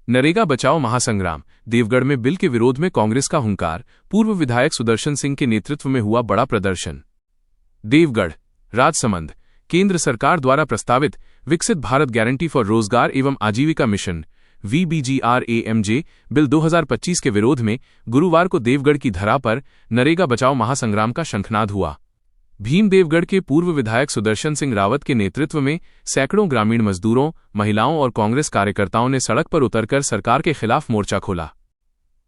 नरेगा बचाओ महासंग्राम। देवगढ़ में बिल के विरोध में कांग्रेस का हुंकार, पूर्व विधायक सुदर्शन सिंह के नेतृत्व में हुआ बड़ा प्रदर्शन। देवगढ़ राजसमंद। केंद्र सरकार द्वारा प्रस्तावित विकसित भारत गारंटी फॉर रोजगार एवं आजीविका मिशन VBGRAMJ बिल 2025 के विरोध में गुरुवार को देवगढ़ की धरा पर नरेगा बचाओ महासंग्राम का शंखनाद हुआ। भीमदेवगढ़ के पूर्व विधायक सुदर्शन सिंह रावत के नेतृत्व में सैकड़ों ग्रामीण मजदूरों, महिलाओं और कांग्रेस कार्यकर्ताओं ने सड़क पर उतरकर सरकार के खिलाफ मोर्चा खोला।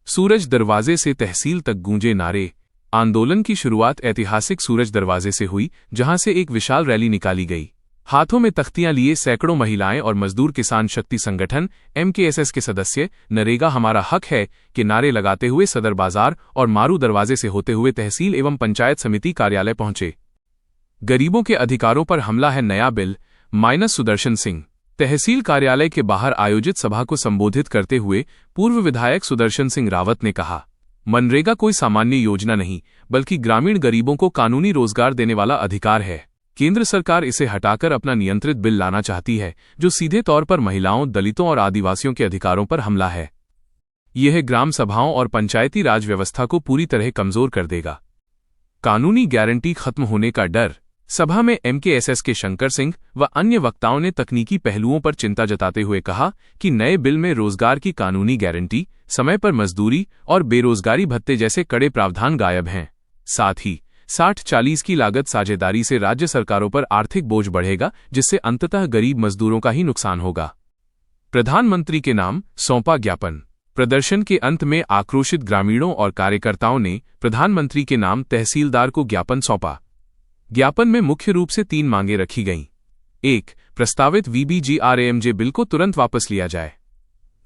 सूरज दरवाजे से तहसील तक गूंजे नारे। आंदोलन की शुरुआत ऐतिहासिक सूरज दरवाजे से हुई, जहां से एक विशाल रैली निकाली गई। हाथों में तख्तियां लिए सैकड़ों महिलाएं और मजदूर किसान शक्ति संगठन MKSS के सदस्य नरेगा हमारा हक है के नारे लगाते हुए सदर बाजार और मारू दरवाजे से होते हुए तहसील एवं पंचायत समिति कार्यालय पहुंचे। गरीबों के अधिकारों पर हमला है नया बिल माइनस सुदर्शन सिंह। तहसील कार्यालय के बाहर आयोजित सभा को संबोधित करते हुए पूर्व विधायक सुदर्शन सिंह रावत ने कहा, मनरेगा कोई सामान्य योजना नहीं, बल्कि ग्रामीण गरीबों को कानूनी रोजगार देने वाला अधिकार है। केंद्र सरकार इसे हटाकर अपना नियंत्रित बिल लाना चाहती है, जो सीधे तौर पर महिलाओं, दलितों और आदिवासियों के अधिकारों पर हमला है। यह ग्राम सभाओं और पंचायती राज व्यवस्था को पूरी तरह कमजोर कर देगा। कानूनी गारंटी खत्म होने का डर। सभा में MKSS के शंकर सिंह व अन्य वक्ताओं ने तकनीकी पहलुओं पर चिंता जताते हुए कहा कि नए बिल में रोजगार की कानूनी गारंटी, समय पर मजदूरी और बेरोजगारी भत्ते जैसे कड़े प्रावधान गायब हैं। साथ ही 60-40 की लागत साझेदारी से राज्य सरकारों पर आर्थिक बोझ बढ़ेगा, जिससे अंततः गरीब मजदूरों का ही नुकसान होगा। प्रधानमंत्री के नाम सौंपा ज्ञापन। प्रदर्शन के अंत में आक्रोशित ग्रामीणों और कार्यकर्ताओं ने प्रधानमंत्री के नाम तहसीलदार को ज्ञापन सौंपा। ज्ञापन में मुख्य रूप से 3 मांगें रखी गईं। 1. प्रस्तावित VBGRAMJ बिल को तुरंत वापस लिया जाए।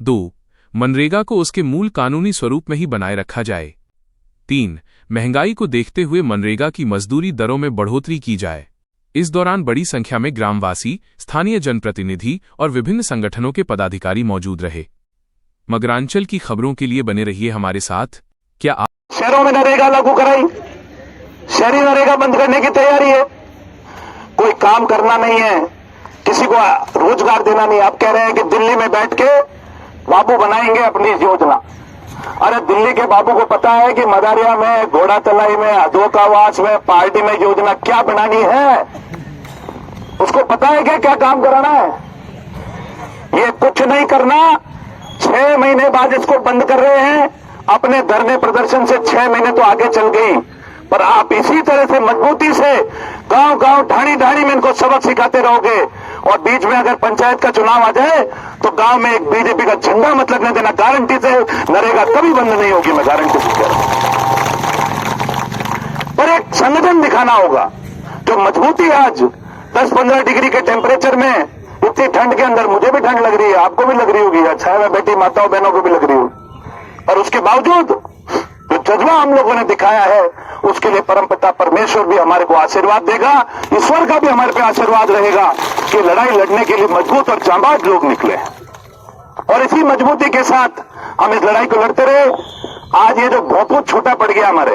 2. मनरेगा को उसके मूल कानूनी स्वरूप में ही बनाए रखा जाए। 3. महंगाई को देखते हुए मनरेगा की मजदूरी दरों में बढ़ोतरी की जाए। इस दौरान बड़ी संख्या में ग्रामवासी, स्थानीय जनप्रतिनिधि और विभिन्न संगठनों के पदाधिकारी मौजूद रहे। मगरांचल की खबरों के लिए बने रहिए हमारे साथ। क्या आप शहरों में नरेगा लागू कराई, शहरी नरेगा बंद करने की तैयारी है? कोई काम करना नहीं है, किसी को रोजगार देना नहीं। आप कह रहे हैं कि दिल्ली में बैठ के बाबू बनाएंगे अपनी योजना। अरे दिल्ली के बाबू को पता है कि मदारिया में, घोड़ा तलाई में, अधोकावास में, पार्टी में योजना क्या बनानी है। उसको पता है कि क्या काम कराना है। ये कुछ नहीं करना। 6 महीने बाद इसको बंद कर रहे हैं। अपने धरने प्रदर्शन से 6 महीने तो आगे चल गई, पर आप इसी तरह से मजबूती से गांव गांव, ढाणी ढाणी में इनको सबक सिखाते रहोगे। और बीच में अगर पंचायत का चुनाव आ जाए तो गांव में एक बीजेपी का झंडा मत लगने देना। गारंटी से नरेगा कभी बंद नहीं होगी, मैं गारंटी से कह रहा हूं। पर एक संगठन दिखाना होगा जो मजबूती। आज 10-15 डिग्री के टेम्परेचर में, इतनी ठंड के अंदर, मुझे भी ठंड लग रही है, आपको भी लग रही होगी, छाया में बैठी माताओं बहनों को भी लग रही होगी, और उसके बावजूद जो जज्बा हम लोगों ने दिखाया है, उसके लिए परमपिता परमेश्वर भी हमारे को आशीर्वाद देगा। ईश्वर का भी हमारे पे आशीर्वाद रहेगा कि लड़ाई लड़ने के लिए मजबूत और जांबाज लोग निकले, और इसी मजबूती के साथ हम इस लड़ाई को लड़ते रहे। आज ये जो भोंपू छोटा पड़ गया हमारे,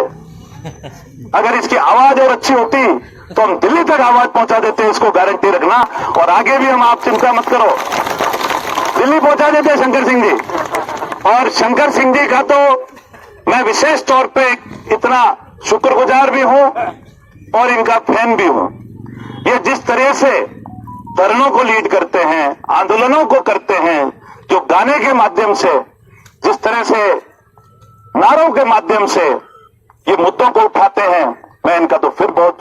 अगर इसकी आवाज और अच्छी होती तो हम दिल्ली तक आवाज पहुंचा देते, इसको गारंटी रखना। और आगे भी हम, आप चिंता मत करो, दिल्ली पहुंचा देते शंकर सिंह जी। और शंकर सिंह जी का तो मैं विशेष तौर पे इतना शुक्रगुजार भी हूं और इनका फैन भी हूं। ये जिस तरह से धरनों को लीड करते हैं, आंदोलनों को करते हैं, जो गाने के माध्यम से, जिस तरह से नारों के माध्यम से ये मुद्दों को उठाते हैं, मैं इनका तो फिर बहुत